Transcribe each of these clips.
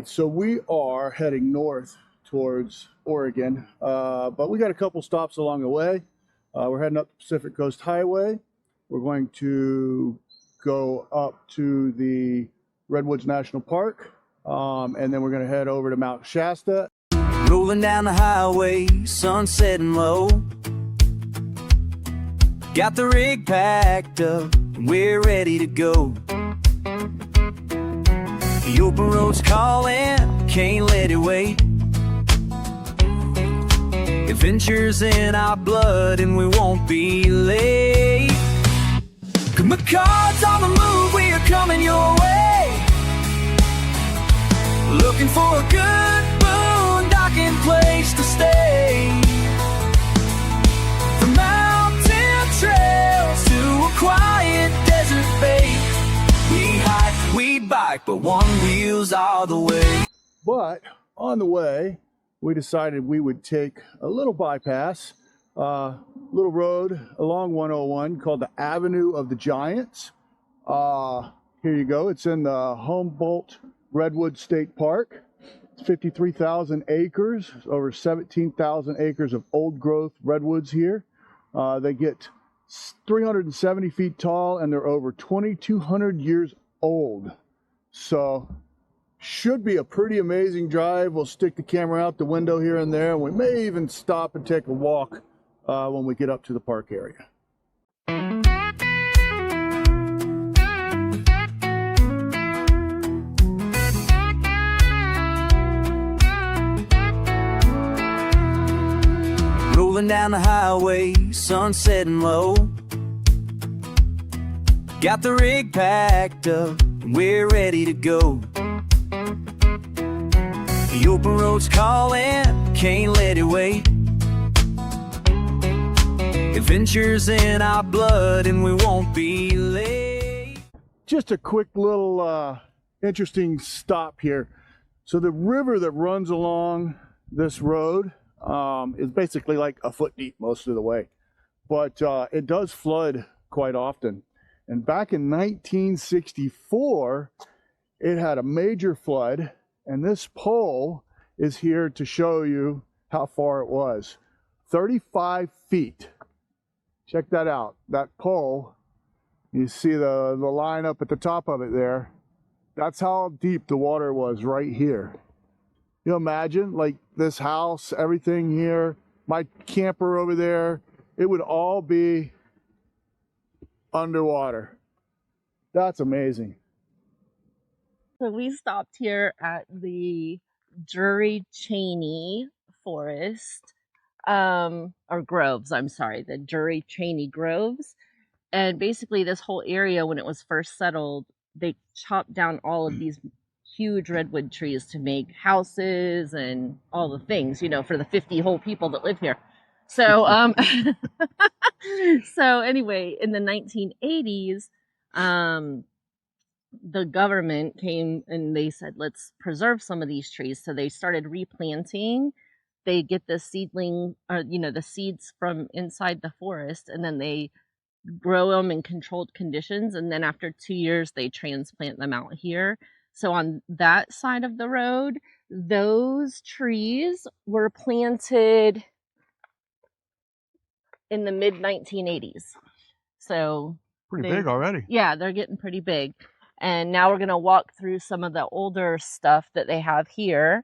right, so we are heading north towards Oregon, but we got a couple stops along the way. We're heading up the Pacific Coast Highway. We're going to go up to the Redwoods National Park, and then we're going to head over to Mount Shasta. Rolling down the highway, sun setting low. Got the rig packed up, and we're ready to go. The open road's calling, can't let it wait. Adventure's in our blood and we won't be late. McCards on the move, we are coming your way. Looking for a good boondocking place to stay. From mountain trails to a quiet desert base. We hike, we bike, but Onewheel's all the way. But on the way, we decided we would take a little bypass, little road along 101 called the Avenue of the Giants. Here you go. It's in the Humboldt Redwood State Park. It's 53,000 acres, over 17,000 acres of old growth redwoods here. They get 370 feet tall and they're over 2,200 years old. So should be a pretty amazing drive. We'll stick the camera out the window here and there. We may even stop and take a walk when we get up to the park area. Rolling down the highway, sun setting low. Got the rig packed up, and we're ready to go. The open road's calling, can't let it wait. Adventure's in our blood and we won't be late. Just a quick little interesting stop here. So the river that runs along this road is basically like a foot deep most of the way, but it does flood quite often. And back in 1964, it had a major flood, and this pole is here to show you how far it was. 35 feet. Check that out. That pole, you see the line up at the top of it there. That's how deep the water was right here. You imagine, like this house, everything here, my camper over there, it would all be underwater. That's amazing. So we stopped here at the Drury-Cheney Forest, or groves, I'm sorry, the Drury-Cheney groves. And basically this whole area, when it was first settled, they chopped down all of these huge redwood trees to make houses and all the things, you know, for the 50 whole people that live here. So, so anyway, in the 1980s, the government came and they said, let's preserve some of these trees. So they started replanting. They get the seedling, or, you know, the seeds from inside the forest, and then they grow them in controlled conditions. And then after 2 years, they transplant them out here. So on that side of the road, those trees were planted in the mid 1980s. So Pretty big already. Yeah, they're getting pretty big. And now we're going to walk through some of the older stuff that they have here.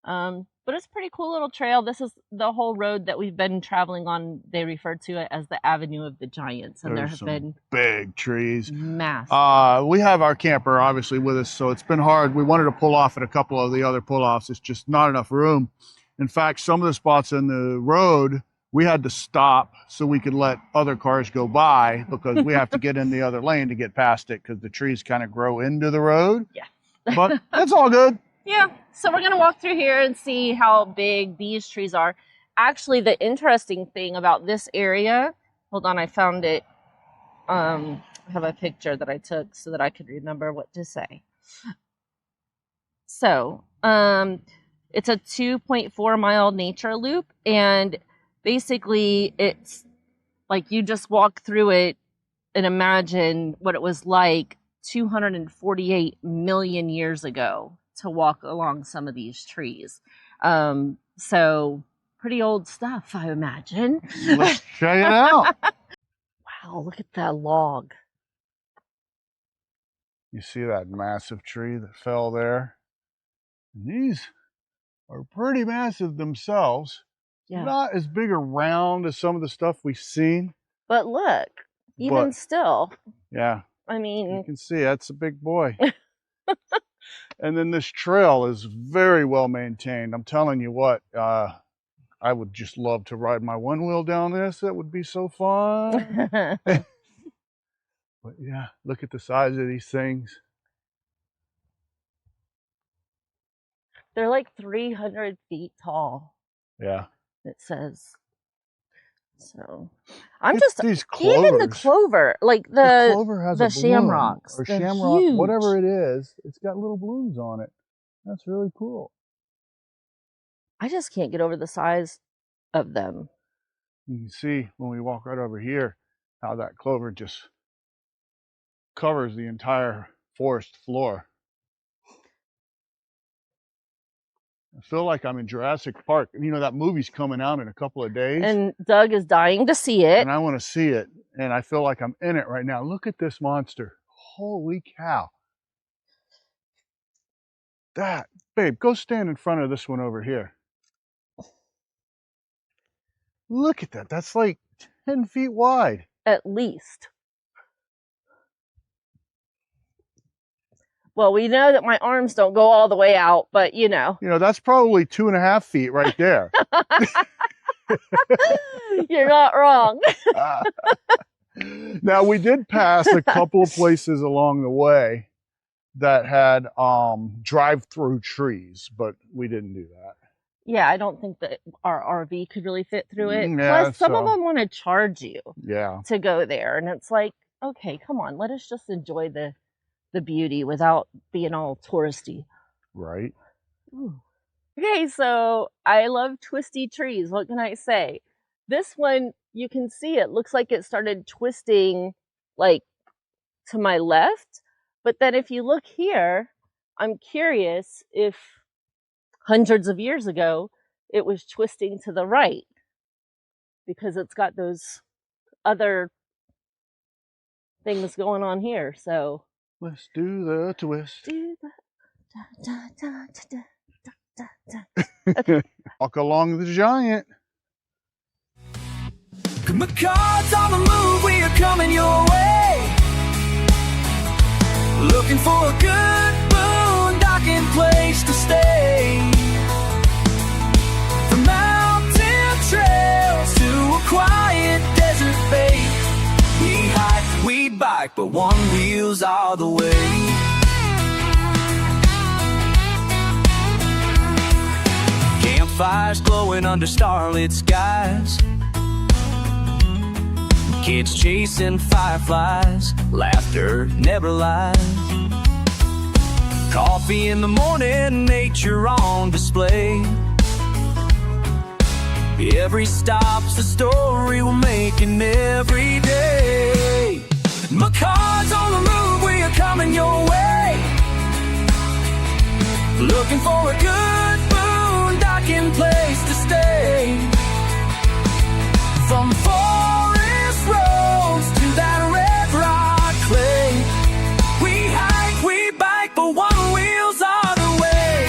But it's a pretty cool little trail. This is the whole road that we've been traveling on. They refer to it as the Avenue of the Giants. And there have been big trees. Massive. We have our camper obviously with us, so it's been hard. We wanted to pull off at a couple of the other pull-offs. It's just not enough room. In fact, some of the spots in the road, we had to stop so we could let other cars go by because we have to get in the other lane to get past it because the trees kind of grow into the road. Yeah. But it's all good. Yeah, so we're going to walk through here and see how big these trees are. Actually, the interesting thing about this area, hold on, I found it. I have a picture that I took so that I could remember what to say. So, it's a 2.4 mile nature loop, and basically it's like you just walk through it and imagine what it was like 248 million years ago. to walk along some of these trees. So pretty old stuff, I imagine. Let's check it out. Wow, look at that log. You see that massive tree that fell there? And these are pretty massive themselves. Yeah. Not as big around as some of the stuff we've seen. But look, even still. Yeah. I mean, you can see that's a big boy. And then this trail is very well maintained. I'm telling you what, I would just love to ride my Onewheel down this. That would be so fun. But yeah, look at the size of these things. They're like 300 feet tall. Yeah. It says. So I'm It's just these even the clover, like the clover has the a bloom, shamrocks, or they're shamrock, huge. whatever it is, it's got little blooms on it. That's really cool. I just can't get over the size of them. You can see when we walk right over here how that clover just covers the entire forest floor. I feel like I'm in Jurassic Park. You know, that movie's coming out in a couple of days. And Doug is dying to see it. And I want to see it. And I feel like I'm in it right now. Look at this monster. Holy cow. That, babe, go stand in front of this one over here. Look at that. That's like 10 feet wide. At least. Well, we know that my arms don't go all the way out, but you know. You know, that's probably 2.5 feet right there. You're not wrong. Now, we did pass a couple of places along the way that had drive-through trees, but we didn't do that. Yeah, I don't think that our RV could really fit through it. Yeah, Plus, some of them want to charge you to go there. And it's like, okay, come on, let us just enjoy the beauty without being all touristy. Right. Ooh. Okay, so I love twisty trees. What can I say? This one, you can see it looks like it started twisting like to my left. But then if you look here, I'm curious if hundreds of years ago, it was twisting to the right because it's got those other things going on here. So let's do the twist. Walk along the giant. McCards on the move, we are coming your way. Looking for a good boondocking place to stay. From mountain trails to a quiet desert base. We hike, we bike, but Onewheels all the way. Campfires glowing under starlit skies. Kids chasing fireflies. Laughter never lies. Coffee in the morning, nature on display. Every stop's a story we're making every day. McCards on the move, we are coming your way. Looking for a good boondocking place to stay. From forest roads to that red rock clay. We hike, we bike, but Onewheels are the way.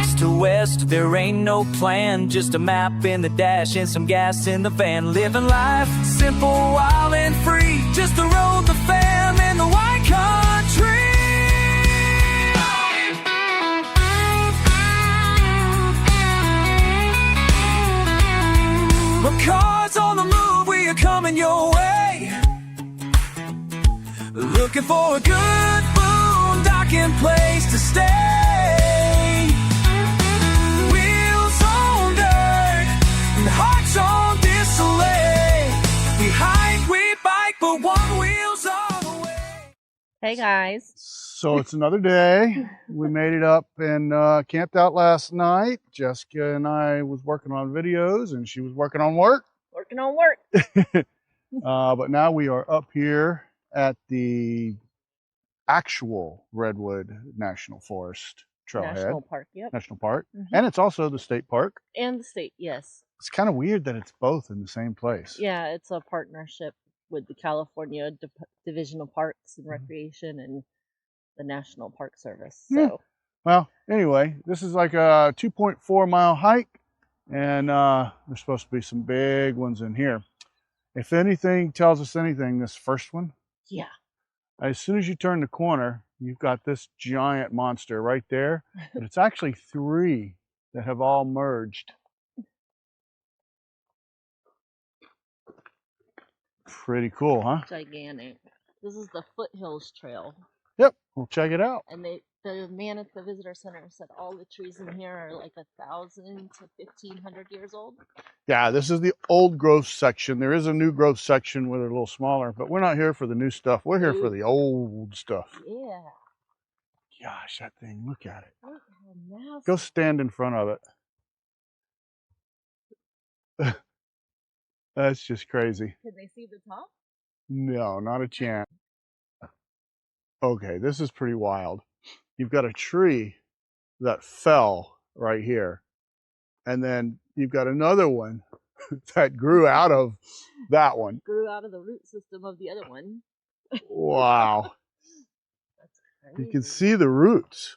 East to west, there ain't no plan. Just a map in the dash and some gas in the van. Living life simple, wild and free. Just the road, the fam, and the wine country. McCards on the move, we are coming your way. Looking for a good boondocking place to stay. Wheels on dirt and hearts on display. We hike, we bike, but Onewheels all the way. Hey guys. So it's another day. We made it up and camped out last night. Jessica and I was working on videos and she was working on work. Working on work. But now we are up here at the actual Redwood National Forest trailhead. National Park, yep. National Park. And it's also the state park. And the state, yes. It's kind of weird that it's both in the same place. Yeah, it's a partnership with the California Division of Parks and Recreation and the National Park Service. So, yeah. Well, anyway, this is like a 2.4-mile hike, and there's supposed to be some big ones in here. If anything tells us anything, this first one, yeah. As soon as you turn the corner, you've got this giant monster right there, but it's actually 3 that have all merged. Pretty cool, huh? Gigantic. This is the Foothills Trail. Yep, we'll check it out. And the man at the visitor center said all the trees in here are like 1,000 to 1,500 years old. Yeah, this is the old growth section. There is a new growth section where they're a little smaller, but we're not here for the new stuff. We're here for the old stuff. Yeah. Gosh, that thing, look at it. Look how massive. Go stand in front of it. That's just crazy. Can they see the top? No, not a chance. Okay, this is pretty wild. You've got a tree that fell right here. And then you've got another one that grew out of that one. Grew out of the root system of the other one. Wow. That's crazy. You can see the roots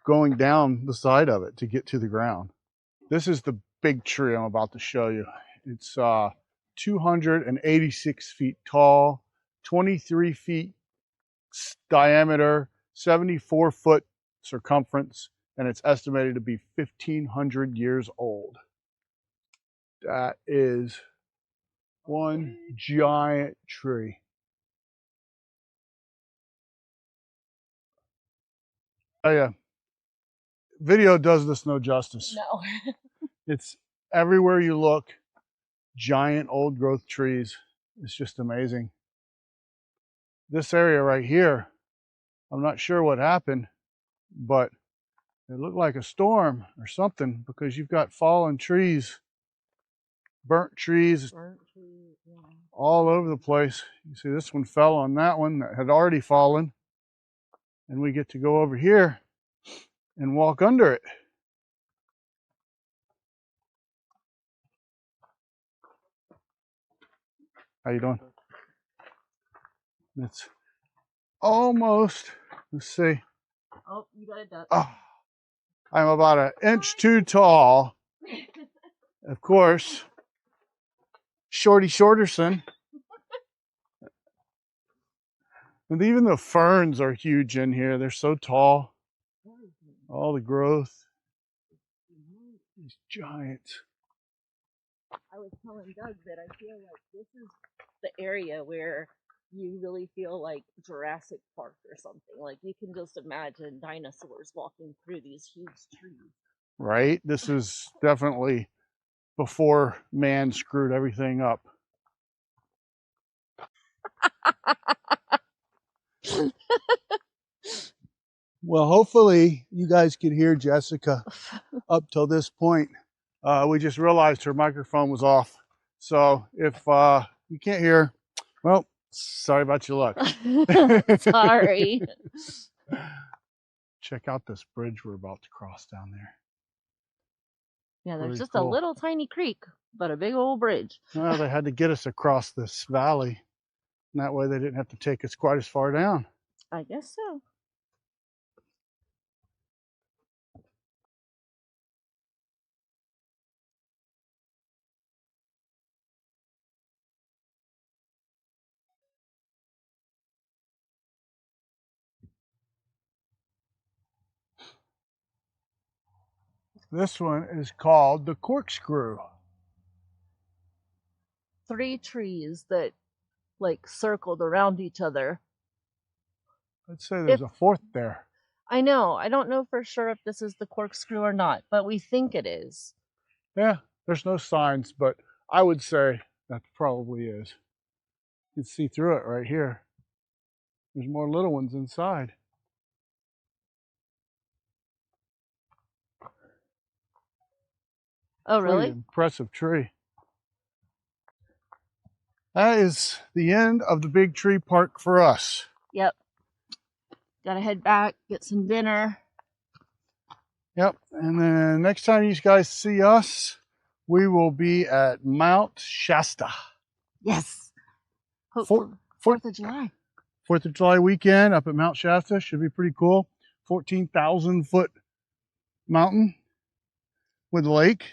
going down the side of it to get to the ground. This is the big tree I'm about to show you. It's 286 feet tall, 23 feet diameter, 74-foot circumference, and it's estimated to be 1,500 years old. That is one giant tree. Oh yeah, video does this no justice. No. It's everywhere you look, giant old growth trees. It's just amazing. This area right here, I'm not sure what happened, but it looked like a storm or something because you've got fallen trees, burnt trees, Yeah. all over the place. You see this one fell on that one that had already fallen, and we get to go over here and walk under it. How you doing? It's almost, let's see. Oh, you got it done. Oh, I'm about 1 inch too tall. Of course, Shorty Shorterson. And even the ferns are huge in here. They're so tall. All the growth. These giants. I was telling Doug that I feel like this is the area where you really feel like Jurassic Park or something. Like you can just imagine dinosaurs walking through these huge trees. Right? This is definitely before man screwed everything up. Well, hopefully you guys could hear Jessica up till this point. We just realized her microphone was off. So if you can't hear, well, sorry about your luck. Sorry. Check out this bridge we're about to cross down there. Yeah, there's Pretty just cool. a little tiny creek, but a big old bridge. Well, they had to get us across this valley. And that way they didn't have to take us quite as far down. I guess so. This one is called the corkscrew. 3 trees that like circled around each other. I'd say there's a 4th there. I know. I don't know for sure if this is the corkscrew or not, but we think it is. Yeah, there's no signs, but I would say that probably is. You can see through it right here. There's more little ones inside. Oh, Pretty really? impressive tree. That is the end of the big tree park for us. Yep. Gotta head back, get some dinner. Yep, and then next time you guys see us, we will be at Mount Shasta. Yes. Hopefully, 4th of July. 4th of July weekend up at Mount Shasta. Should be pretty cool. 14,000 foot mountain with a lake.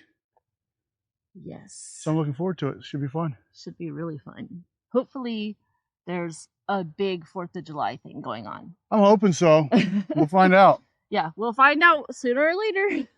Yes. So I'm looking forward to it. It should be fun. Should be really fun. Hopefully, there's a big 4th of July thing going on. I'm hoping so. We'll find out. Yeah, we'll find out sooner or later.